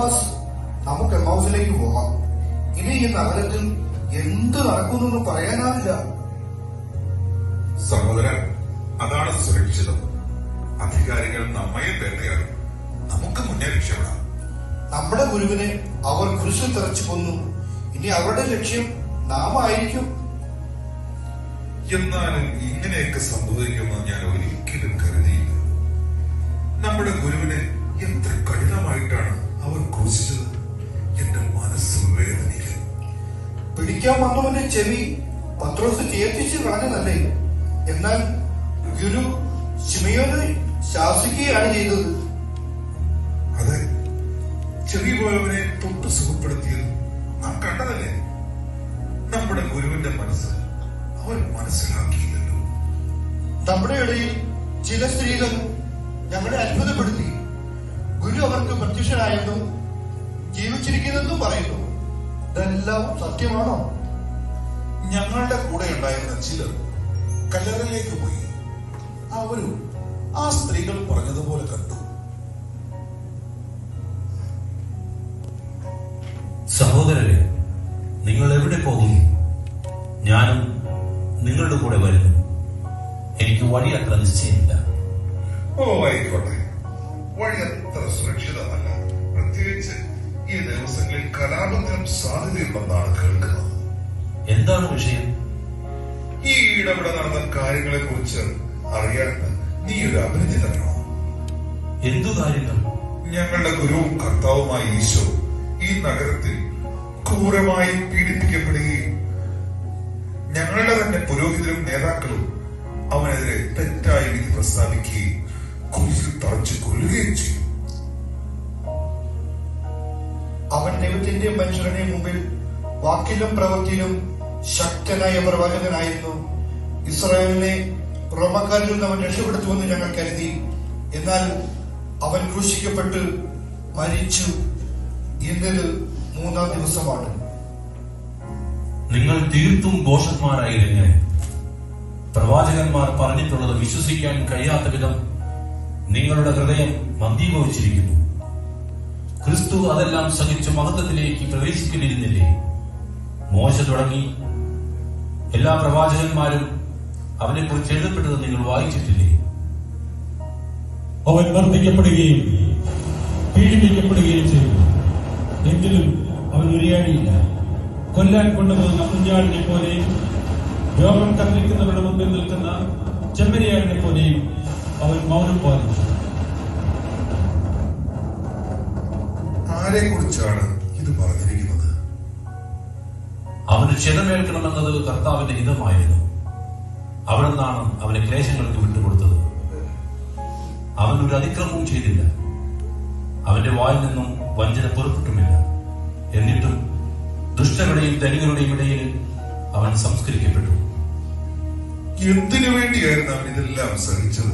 Barnabas, നമുക്ക് എമ്മൗസിലേക്ക് പോകാം. ഇനി ഈ നഗരത്തിൽ എന്ത് നടക്കുന്നു പറയാനാവില്ല. സഹോദരൻ, അതാണ് സുരക്ഷിതം. അധികാരികൾ നമ്മയെ വേട്ടയാടും, നമുക്ക് മുന്നേ രക്ഷപ്പെടാം. നമ്മുടെ ഗുരുവിനെ അവർ കുരിശിൽ തറച്ചു കൊന്നു. ഇനി അവരുടെ ലക്ഷ്യം നാം ആയിരിക്കും. എന്നാലും ഇങ്ങനെയൊക്കെ സംഭവിക്കുമെന്ന് ഞാൻ ഒരിക്കലും കരുതിയില്ല. നമ്മുടെ ഗുരുവിനെ എത്ര കഠിനമായിട്ടാണ് അവർ ക്രൂശിച്ചത്. എന്റെ മനസ്സ് വേദനിക്കുന്നു. പിടിക്കാൻ വന്നവന്റെ ചെവി പത്രോസ് കേൾപ്പിച്ച് കളഞ്ഞതല്ലേ? എന്നാൽ ഗുരു ശിമയോനെ ശാസിക്കുകയാണ് ചെയ്തത്. അതെ, ചെവി പോയവനെ തൊട്ട് സുഖപ്പെടുത്തിയത് നാം കണ്ടതല്ലേ? നമ്മുടെ ഗുരുവിന്റെ മനസ്സ് അവൻ മനസ്സിലാക്കിയില്ലല്ലോ. നമ്മുടെ ഇടയിൽ ചില സ്ത്രീകൾ ഞങ്ങളെ അത്ഭുതപ്പെടുത്തി. ഗുരു അവർക്ക് പ്രത്യക്ഷനായെന്നും ജീവിച്ചിരിക്കുന്നെന്നും പറയുന്നു. ഇതെല്ലാം സത്യമാണോ? ഞങ്ങളുടെ കൂടെ ഉണ്ടായിരുന്ന ചിലർ കല്ലറയിലേക്ക് പോയി. അവരും ആ സ്ത്രീകൾ പറഞ്ഞതുപോലെ കണ്ടു. സഹോദരരെ, നിങ്ങൾ എവിടെ പോകുന്നു? ഞാനും നിങ്ങളുടെ കൂടെ വരുന്നു. എനിക്ക് വഴി അത്ര നിശ്ചയമില്ല. ഓ, ആയിക്കോട്ടെ. വഴി അത്ര സുരക്ഷിതമല്ല. പ്രത്യേകിച്ച് ഈ ദിവസങ്ങളിൽ കലാപത്തിനും സാധ്യതയുണ്ടെന്നാണ് കേൾക്കുന്നത്. എന്താണ് വിഷയം? ഈ ഇടപെടെ നടന്ന കാര്യങ്ങളെ കുറിച്ച് അറിയാൻ നീ ഒരു അപരിചിതനാണോ? എന്തു കാര്യങ്ങൾ? ഞങ്ങളുടെ ഗുരുവും കർത്താവുമായ ഈശോ ഈ നഗരത്തിൽ ക്രൂരമായി പീഡിപ്പിക്കപ്പെടുകയും ഞങ്ങളുടെ തന്നെ പുരോഹിതരും നേതാക്കളും അവനെതിരെ തെറ്റായ വിധി പ്രസ്താവിക്കുകയും കുരിശിൽ തറച്ചു കൊല്ലുകയും ചെയ്യും. അവൻ ദൈവത്തിന്റെ മനുഷ്യരുടെ മുമ്പിൽ വാക്കിലും പ്രവൃത്തിയിലും ശക്തനായ പ്രവാചകനായിരുന്നു. ഇസ്രായേലിനെ റോമക്കാരിൽ നിന്ന് അവൻ രക്ഷപ്പെടുത്തുമെന്ന് ഞങ്ങൾ കരുതി. എന്നാൽ അവൻ ക്രൂശിക്കപ്പെട്ട് മരിച്ചു. ഇന്നത് 3-ാം ദിവസമാണ്. നിങ്ങൾ തീർത്തും ദോഷന്മാരായില്ലെങ്ങനെ? പ്രവാചകന്മാർ പറഞ്ഞിട്ടുള്ളത് വിശ്വസിക്കാൻ കഴിയാത്ത വിധം നിങ്ങളുടെ ഹൃദയം മന്ദീഭവിച്ചിരിക്കുന്നു. ക്രിസ്തു അതെല്ലാം സഹിച്ച് മഹത്വത്തിലേക്ക് പ്രവേശിക്കലിരുന്നില്ലേ? മോശ തുടങ്ങി എല്ലാ പ്രവാചകന്മാരും അവനെക്കുറിച്ച് എഴുതപ്പെട്ടത് നിങ്ങൾ വായിച്ചിട്ടില്ലേ? അവൻ മർദ്ദിക്കപ്പെടുകയും പീഡിപ്പിക്കപ്പെടുകയും ചെയ്തു. എങ്കിലും അവൻ ഉരിയാടിയില്ല. കൊല്ലാൻ കൊണ്ടുപോകുന്ന കുഞ്ഞാടിനെ പോലെയും രോഗം കത്തിരിക്കുന്നവരുടെ മുമ്പിൽ നിൽക്കുന്ന ചെമ്മരിയാടിനെ പോലെയും അവൻ മൗനം പാലിച്ചു. ആരെ കുറിച്ചാണ് ഇത് പറഞ്ഞിരിക്കുന്നത്? അവന് ക്ഷതമേൽക്കണമെന്നത് കർത്താവിന്റെ ഹിതമായിരുന്നു. അവിടെ നിന്നാണ് അവനെ ക്ലേശങ്ങൾക്ക് വിട്ടുകൊടുത്തത്. അവൻ ഒരു അതിക്രമവും ചെയ്തില്ല. അവന്റെ വായിൽ നിന്നും വഞ്ചന പുറപ്പെട്ടുമില്ല. എന്നിട്ടും ദുഷ്ടരുടെയും ധനികരുടെയും ഇടയിൽ അവൻ സംസ്കരിക്കപ്പെട്ടു. എന്തിനു വേണ്ടിയായിരുന്നു അവൻ ഇതെല്ലാം സഹിച്ചത്?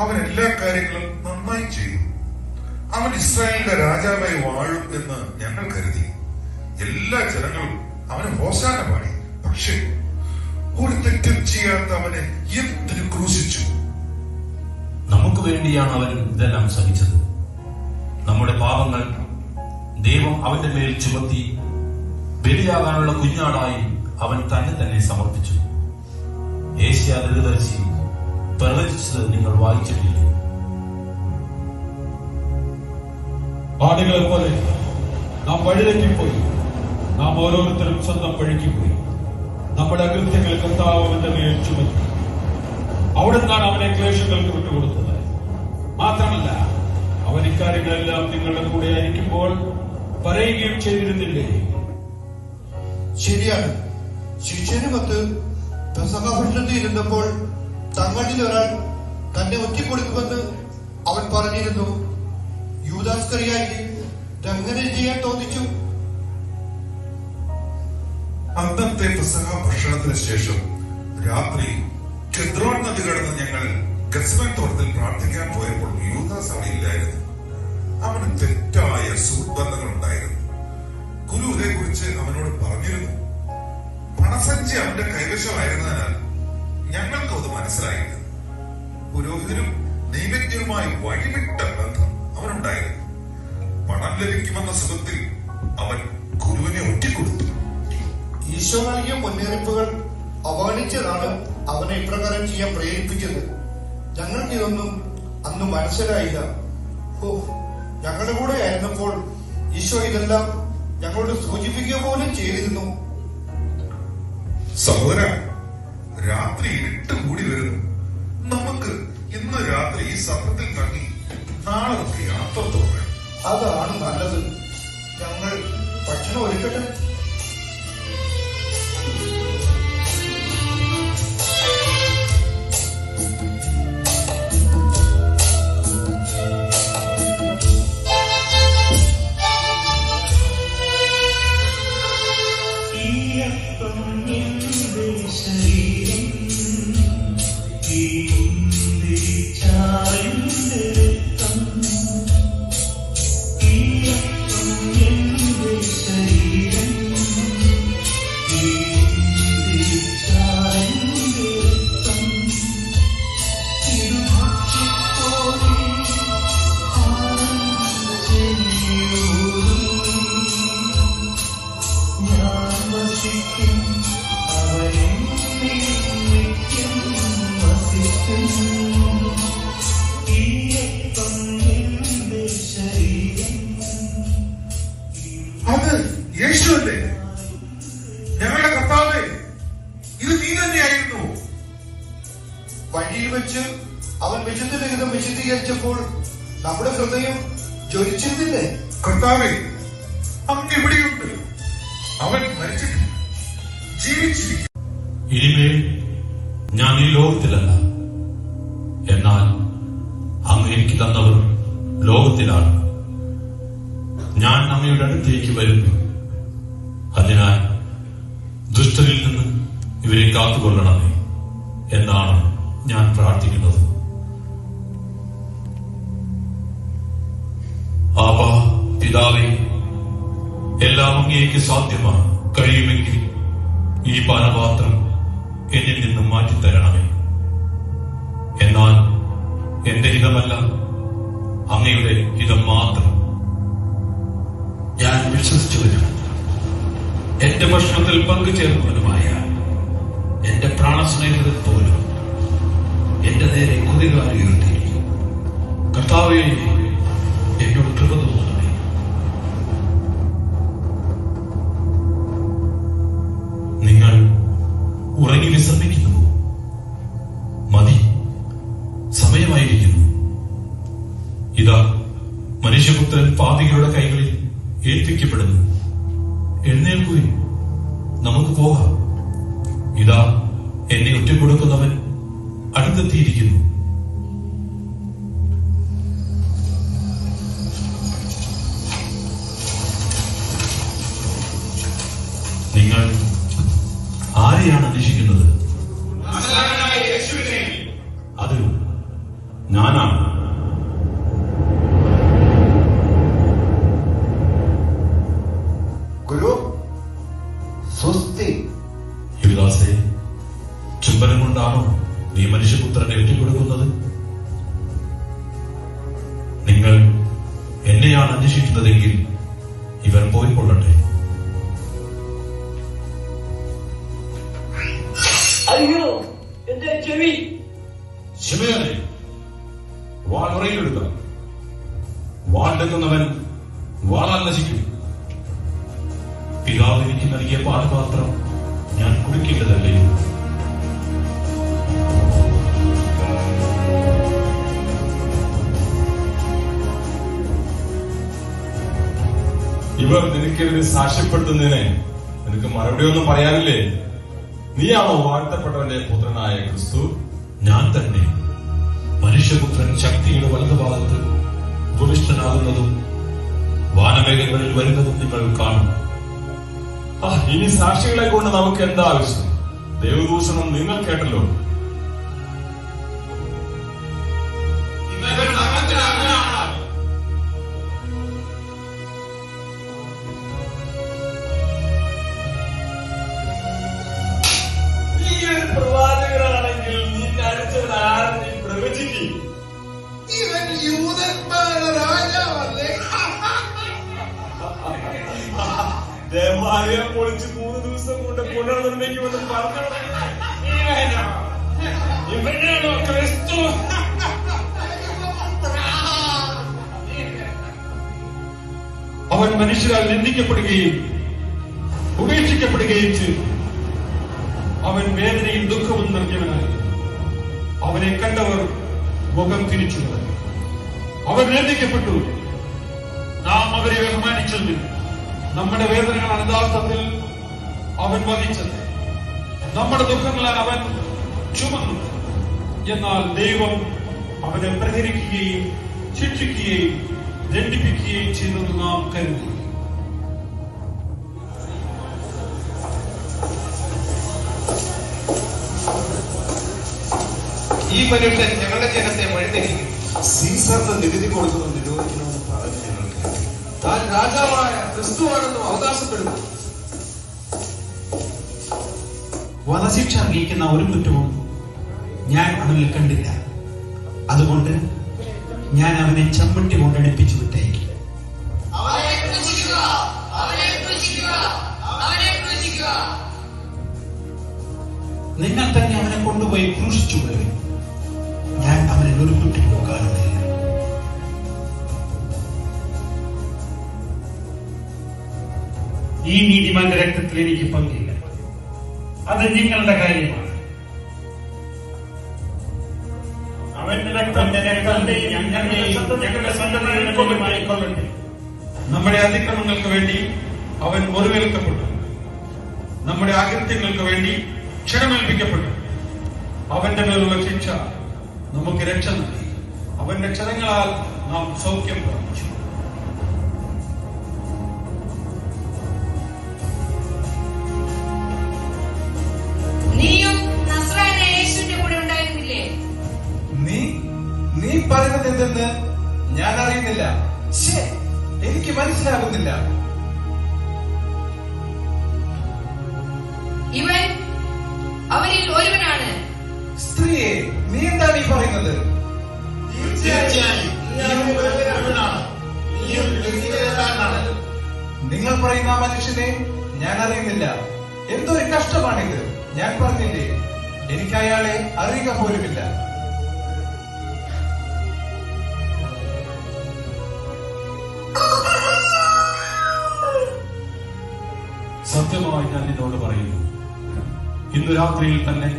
അവൻ എല്ലാ കാര്യങ്ങളും നന്നായി ചെയ്യും. അവൻ ഇസ്രായേലിന്റെ രാജാവായി വാഴും എന്ന് ഞങ്ങൾ കരുതി. എല്ലാ ജനങ്ങളും അവന് ഹോസാന പാടി. പക്ഷേ ഒരു തെറ്റും ചെയ്യാത്ത അവനെ എന്തിനു ക്രൂശിച്ചു? നമുക്ക് വേണ്ടിയാണ് അവൻ ഇതെല്ലാം സഹിച്ചത്. നമ്മുടെ പാപങ്ങൾ ദൈവം അവന്റെ മേൽ ചുമത്തി ബലിയാകാനുള്ള കുഞ്ഞാടായി അവൻ തന്നെ സമർപ്പിച്ചു. ഏഷ്യാ ദീർഘദർശി പ്രവചിച്ചത് നിങ്ങൾ വായിച്ചിട്ടില്ലേ? ആടുകളെ പോലെ നാം വഴിതെറ്റിപ്പോയി. നാം ഓരോരുത്തരും സ്വന്തം വഴിക്ക് പോയി. നമ്മുടെ അകൃത്യങ്ങൾ കർത്താവ് അവന്റെ മേൽ ചുമത്തി. അവിടെ നിന്നാണ് അവനെ ക്ലേശങ്ങൾക്ക് വിട്ടുകൊടുത്തത്. മാത്രമല്ല, അവൻ ഇക്കാര്യങ്ങളെല്ലാം നിങ്ങളുടെ കൂടെ ആയിരിക്കുമ്പോൾ പറയുകയും ചെയ്തിരുന്നില്ലേ? ശരിയാണ്. ശിഷ്യനുമൊത്ത് പെസഹഭക്ഷണത്തിൽ ഇരുന്നപ്പോൾ തങ്ങളിൽ ഒരാൾ തന്നെ ഒറ്റിക്കൊടുക്കുമെന്ന് അവൻ പറഞ്ഞിരുന്നു. യൂദാസ്കറിയായി ഇതെങ്ങനെ ചെയ്യാൻ തോന്നിച്ചു? അന്നത്തെ പെസഹ ഭക്ഷണത്തിന് ശേഷം രാത്രി കെദ്രോൻ നദി കടന്ന് ഞങ്ങൾ ഗത്സമൻ തോട്ടത്തിൽ പ്രാർത്ഥിക്കാൻ പോയപ്പോൾ യൂദാസ് അവിടെയില്ലായിരുന്നു. അവന് തെറ്റായ സുഹൃത്ബന്ധങ്ങൾ ഉണ്ടായിരുന്നു. ഗുരു ഇതേക്കുറിച്ച് അവനോട് പറഞ്ഞിരുന്നു. പണസഞ്ചി അവന്റെ കൈവശമായിരുന്നതിനാൽ ഞങ്ങൾക്ക് അത് മനസ്സിലായില്ല. പുരോഹിതനും ദൈവജ്ഞരുമായി വഴിവിട്ട ബന്ധം അവനുണ്ടായിരുന്നു. പണം ലഭിക്കുമെന്ന സുഖത്തിൽ അവൻ ഗുരുവിനെ ഒറ്റിക്കൊടുത്തു. ഈശോ നൽകിയ മുന്നറിയിപ്പുകൾ അവഗണിച്ചതാണ് അവനെ ഇപ്രകാരം ചെയ്യാൻ പ്രേരിപ്പിച്ചത്. ഞങ്ങൾക്ക് ഇതൊന്നും അന്ന് മനസ്സിലായില്ല. ഞങ്ങളുടെ കൂടെ ആയിരുന്നപ്പോൾ ഈശോ ഇതെല്ലാം ഞങ്ങളോട് സൂചിപ്പിക്കുക പോലും ചെയ്തിരുന്നു. സഹോദര, രാത്രി ഇരുട്ട് കൂടി വരുന്നു. നമുക്ക് ഇന്ന് രാത്രി ഈ സത്രത്തിൽ തങ്ങി നാളെ നമുക്ക് യാത്ര തുടങ്ങാം. അതാണ് നല്ലത്. ഞങ്ങൾ ഭക്ഷണം ഒരുക്കട്ടെ. അത് യേശുവല്ലേ? ഞങ്ങളുടെ കർത്താവേ, ഇത് നീ തന്നെയായിരുന്നു. വഴിയിൽ വെച്ച് അവൻ വിശുദ്ധ ലിഖിതം വിശദീകരിച്ചപ്പോൾ നമ്മുടെ ഹൃദയം ജ്വലിച്ചിരുന്നില്ലേ? കർത്താവേ, അങ്ങ് എവിടെയുണ്ട്? അവൻ മരിച്ചിട്ടില്ല, ജീവിച്ചിരിക്കും. ഇനിമേൽ ഞാൻ ഈ ലോകത്തിലല്ല, എന്നാൽ അങ്ങ് എനിക്ക് തന്നവർ ലോകത്തിലാണ്. ഞാൻ അങ്ങയുടെ അടുത്തേക്ക് വരുന്നു. അതിനാൽ ദുഷ്ടരിൽ നിന്ന് ഇവരെ കാത്തുകൊള്ളണമേ എന്നാണ് ഞാൻ പ്രാർത്ഥിക്കുന്നത്. ആബാ പിതാവേ, എല്ലാം അങ്ങേക്ക് സാധ്യമാണ്. കഴിയുമെങ്കിൽ ഈ പാനപാത്രം എന്നിൽ നിന്നും മാറ്റിത്തരണമേ. എന്നാൽ എന്റെ ഹിതമല്ല, അങ്ങയുടെ ഹിതം മാത്രം. ഞാൻ വിശ്വസിച്ചവനും എന്റെ ഭക്ഷണത്തിൽ പങ്കുചേർന്നവനുമായ എന്റെ പ്രാണസ്നേഹിതൻ പോലും എന്റെ നേരെ കുതികാൽ ഉയർത്തി. കർത്താവേ, എന്നോട് കൃപ തോന്നണമേ. നിങ്ങൾ ഉറങ്ങി വിശ്രമിക്കുന്നു. മതി, സമയമായിരിക്കുന്നു. ഇതാ, മനുഷ്യപുത്രൻ പാപികളുടെ കൈകളിൽ ഏൽപ്പിക്കപ്പെടുന്നു. എഴുന്നേൽക്കുകയും നമുക്ക് പോകാം. ഇതാ, എന്നെ ഒറ്റക്കൊടുക്കുന്നവൻ അടുത്തെത്തിയിരിക്കുന്നു. നിങ്ങൾ ആരെയാണ് അന്വേഷിക്കുന്നത്? അത് ഞാനാണ്. ഗുരു, സ്വസ്തി. യുവദാസേ, ചുംബനം കൊണ്ടാണോ നീ മനുഷ്യപുത്രനെ ഒറ്റിക്കൊടുക്കുന്നത്? നിങ്ങൾ എന്നെയാണ് അന്വേഷിക്കുന്നതെങ്കിൽ ഇവർ പോയിക്കൊള്ളട്ടെ. അയ്യോ, എന്റെ ചെവി! ശിമയോനെ, വാൾ ഉറയിലെടുക്ക. വാളെടുക്കുന്നവൻ വാളാൽ നശിക്കും. പിതാവ് എനിക്ക് നൽകിയ പാനപാത്രം ഞാൻ കുടിക്കേണ്ടതല്ലേ? ഇവർ നിനക്കെതിരെ സാക്ഷ്യപ്പെടുത്തുന്നതിന് നിനക്ക് മറുപടി ഒന്നും പറയാനില്ലേ? നീയാണോ വാഴ്ത്തപ്പെട്ടവന്റെ പുത്രനായ ക്രിസ്തു? ഞാൻ തന്നെ. മനുഷ്യപുത്രൻ ശക്തിയുടെ വലതുഭാഗത്ത് ഉപവിഷ്ടനാകുന്നതും വാനമേഘങ്ങളിൽ വരുന്നതും നിങ്ങൾ കാണും. ഇനി സാക്ഷികളെ കൊണ്ട് നമുക്ക് എന്താ ആവശ്യം? ദൈവദൂഷണം നിങ്ങൾ കേട്ടല്ലോ. പ്രവാചകനാണെങ്കിൽ നിന്നെ അടിച്ചവൻ ആരെന്ന് പ്രവചിക്കും. ഇവൻ യൂതന്മാരുടെ രാജാവല്ലേ? ആലയം പൊളിച്ച് 3 ദിവസം കൊണ്ട് പുനർനിർമ്മിക്കുമെന്ന് പറഞ്ഞു. ഇവനാണോ ക്രിസ്തു? അവൻ മനുഷ്യരാൽ നിന്ദിക്കപ്പെടുകയും ഉപേക്ഷിക്കപ്പെടുകയും ചെയ്തു. അവൻ വേദനയും ദുഃഖവും നിറഞ്ഞവനായി. അവനെ കണ്ടവർ മുഖം തിരിച്ചു. അവൻ നിന്ദിക്കപ്പെട്ടു, നാം അവരെ ബഹുമാനിച്ചതിൽ. നമ്മുടെ വേദനകളാണ് യഥാർത്ഥത്തിൽ അവൻ വഹിച്ചത്, നമ്മുടെ ദുഃഖങ്ങളാൽ അവൻ ചുമന്നു. എന്നാൽ ദൈവം അവനെ പ്രഹരിക്കുകയും ശിക്ഷിക്കുകയും ദണ്ഡിപ്പിക്കുകയും ചെയ്തെന്ന് നാം കരുതി. ഈ മനുഷ്യൻ ഞങ്ങളുടെ ജനത്തെ വഴിതെറ്റിക്കും. സീസറിന് നികുതി കൊടുക്കുന്നത് നിരോധിക്കണമെന്ന് പറഞ്ഞു ഞങ്ങൾ കേട്ടു. താൻ രാജാവായ ക്രിസ്തുവാണെന്നും അവകാശപ്പെടുന്നു. വധശിക്ഷ അറിയിക്കുന്ന ഒരു കുറ്റവും ഞാൻ അവനിൽ കണ്ടില്ല. അതുകൊണ്ട് ഞാൻ അവനെ ചമ്മട്ടി കൊണ്ടടിപ്പിച്ചു വിട്ടേക്കും. നിങ്ങൾ തന്നെ അവനെ കൊണ്ടുപോയി ക്രൂശിച്ചു കൊള്ളുവിൻ. ഞാൻ അവനെ ഒരു കുട്ടി പോകാനുമില്ല. ഈ നീതിമാന്റെ രക്തത്തിൽ എനിക്ക് പങ്കില്ല. അത് നിങ്ങളുടെ കാര്യമാണ്. അവന്റെ രക്തം ഞങ്ങളുടെ സന്തതിമായിക്കൊള്ളട്ടെ. നമ്മുടെ അതിക്രമങ്ങൾക്ക് വേണ്ടി അവൻ മുറിവേൽക്കപ്പെട്ടു, നമ്മുടെ അകൃത്യങ്ങൾക്ക് വേണ്ടി ക്ഷണമേൽപ്പിക്കപ്പെട്ടു. അവന്റെ മേലുള്ള ശിക്ഷ നമുക്ക് രക്ഷ നൽകി. അവന്റെ ക്ഷതങ്ങളാൽ നാം സൗഖ്യം പ്രാപിച്ചു. നീയും നസ്രായനായ യേശുവിന്റെ കൂടെ ഉണ്ടായിരുന്നില്ലേ? നീ പറയുന്നത് എന്തെന്ന് ഞാൻ അറിയുന്നില്ല. എനിക്ക് മനസ്സിലാകുന്നില്ല. ഇവൻ അവരിൽ ഒരുവനാണ്. സ്ത്രീയെ, നീ എന്താണ് ഈ പറയുന്നത്? നിങ്ങൾ പറയുന്ന ആ മനുഷ്യനെ ഞാൻ അറിയുന്നില്ല. എന്തൊരു കഷ്ടമാണിത്. ഞാൻ പറഞ്ഞില്ലേ, എനിക്ക് അയാളെ അറിയുക പോലുമില്ല. സത്യമായി ഞാൻ നിന്നോട് പറയുന്നു, ഇന്ന് രാത്രിയിൽ തന്നെ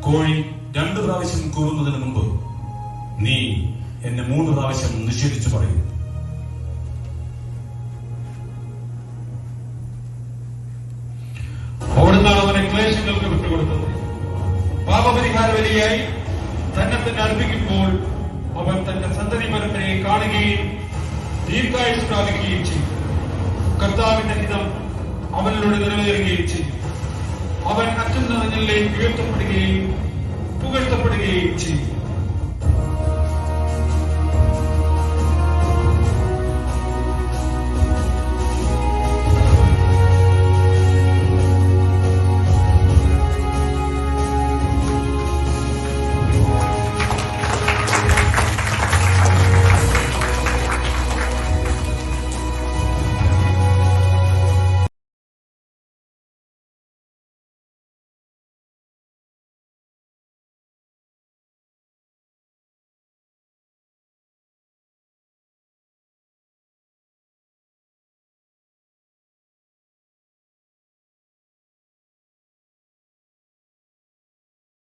കോഴി 2 പ്രാവശ്യം കൂറുന്നതിന് മുമ്പ് നീ എന്നെ 3 പ്രാവശ്യം നിഷേധിച്ചു പറയും. അവിടുന്നാണ് അവനെ ക്ലേശങ്ങൾക്ക് വിട്ടുകൊടുത്തത്. പാപപരിഹാര ബലിയായി തന്നെ അർപ്പിക്കുമ്പോൾ അവൻ തന്റെ സന്തതി പരമ്പരയെ കാണുകയും ദീർഘായുസ് പ്രാപിക്കുകയും ചെയ്യും. കർത്താവിന്റെ ഹിതം അവനിലൂടെ നിറവേറുകയും ചെയ്യും. അവൻ അത്യുന്നതങ്ങളിലേക്ക് ഉയർത്തപ്പെടുകയും പുകഴ്ത്തപ്പെടുകയും ചെയ്യും.